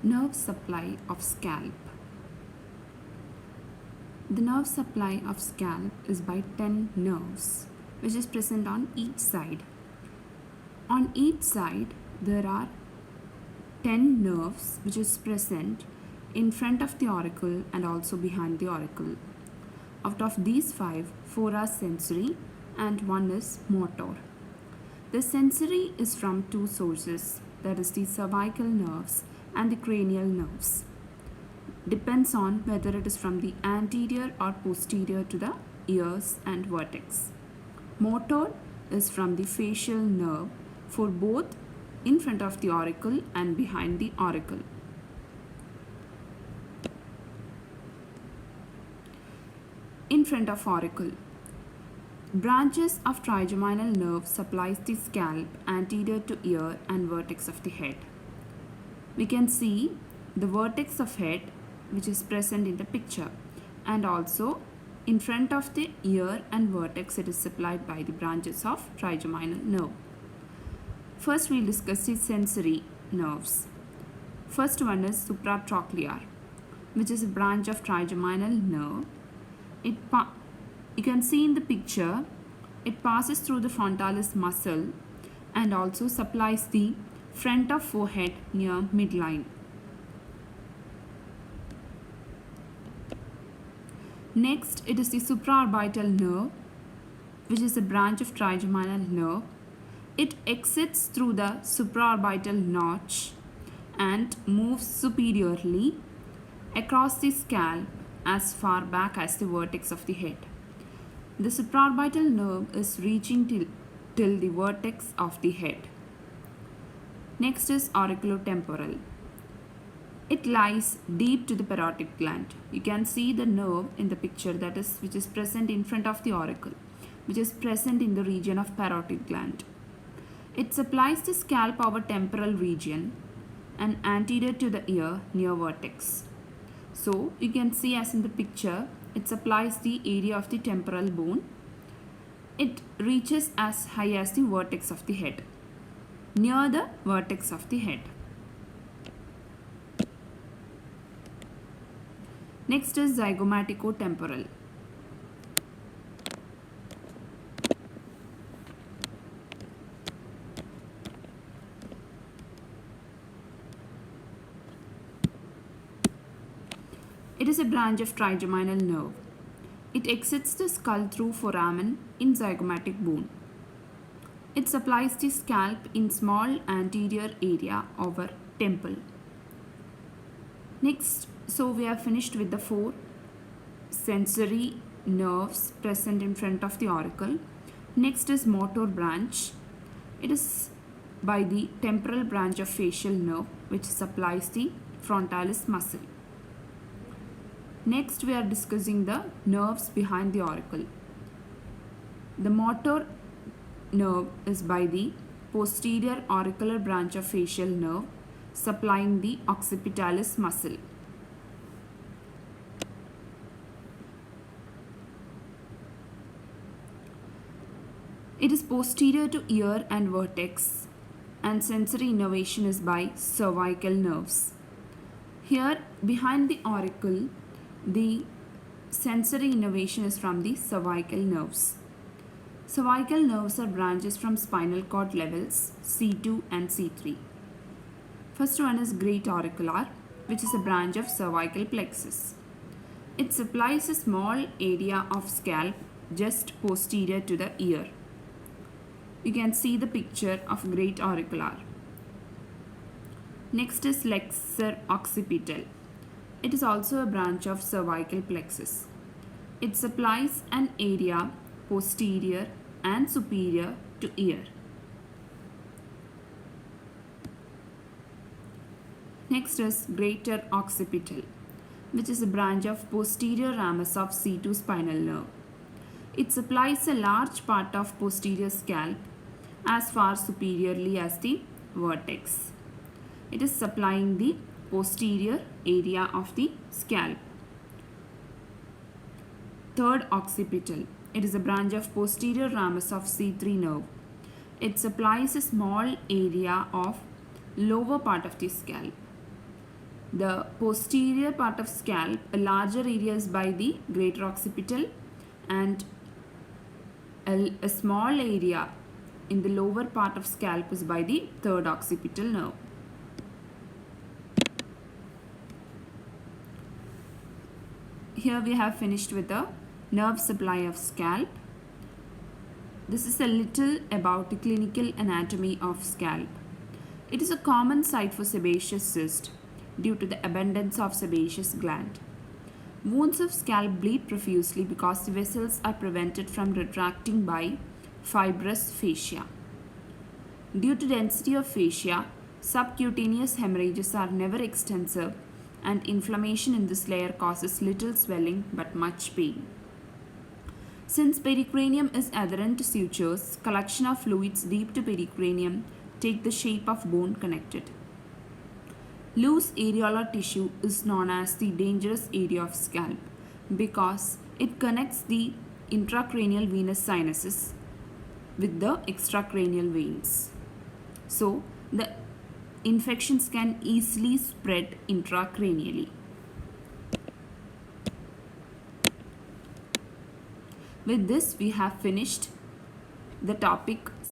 Nerve supply of scalp. The nerve supply of scalp is by 10 nerves, which is present on each side. On each side, there are 10 nerves which is present in front of the auricle and also behind the auricle. Out of these 5, 4 are sensory and 1 is motor. The sensory is from 2 sources, that is the cervical nerves and the cranial nerves. Depends on whether it is from the anterior or posterior to the ears and vertex. Motor is from the facial nerve for both in front of the auricle and behind the auricle. In front of auricle, branches of trigeminal nerve supplies the scalp anterior to ear and vertex of the head. We can see the vertex of head which is present in the picture, and also in front of the ear and vertex it is supplied by the branches of trigeminal nerve. First we will discuss the sensory nerves. First one is supratrochlear, which is a branch of trigeminal nerve. You can see in the picture, it passes through the frontalis muscle and also supplies the front of forehead near midline. Next, it is the supraorbital nerve, which is a branch of trigeminal nerve. It exits through the supraorbital notch and moves superiorly across the scalp as far back as the vertex of the head. The supraorbital nerve is reaching till the vertex of the head. Next is auriculotemporal. It lies deep to the parotid gland. You can see the nerve in the picture, which is present in front of the auricle, which is present in the region of parotid gland. It supplies the scalp over temporal region and anterior to the ear near vertex. So you can see as in the picture, it supplies the area of the temporal bone. It reaches as high as the vertex of the head, near the vertex of the head. Next is zygomaticotemporal. It is a branch of trigeminal nerve. It exits the skull through foramen in zygomatic bone. It supplies the scalp in small anterior area over temple. Next, so we are finished with the 4 sensory nerves present in front of the auricle. Next is motor branch. It is by the temporal branch of facial nerve, which supplies the frontalis muscle. Next we are discussing the nerves behind the auricle. The motor nerve is by the posterior auricular branch of facial nerve, supplying the occipitalis muscle. It is posterior to ear and vertex, and sensory innervation is by cervical nerves. Here behind the auricle, the sensory innervation is from the cervical nerves. Cervical nerves are branches from spinal cord levels C2 and C3. First one is great auricular, which is a branch of cervical plexus. It supplies a small area of scalp just posterior to the ear. You can see the picture of great auricular. Next is flexor occipital. It is also a branch of cervical plexus. It supplies an area posterior and superior to ear. Next is greater occipital, which is a branch of posterior ramus of C2 spinal nerve. It supplies a large part of posterior scalp as far superiorly as the vertex. It is supplying the posterior area of the scalp. Third occipital. It is a branch of posterior ramus of C3 nerve. It supplies a small area of lower part of the scalp. The posterior part of scalp, a larger area is by the greater occipital, and a small area in the lower part of scalp is by the third occipital nerve. Here we have finished with the nerve supply of scalp. This is a little about the clinical anatomy of scalp. It is a common site for sebaceous cyst due to the abundance of sebaceous gland. Wounds of scalp bleed profusely because the vessels are prevented from retracting by fibrous fascia. Due to density of fascia, subcutaneous hemorrhages are never extensive, and inflammation in this layer causes little swelling but much pain. Since pericranium is adherent to sutures, collection of fluids deep to pericranium take the shape of bone connected. Loose areolar tissue is known as the dangerous area of scalp because it connects the intracranial venous sinuses with the extracranial veins. So, the infections can easily spread intracranially. With this, we have finished the topic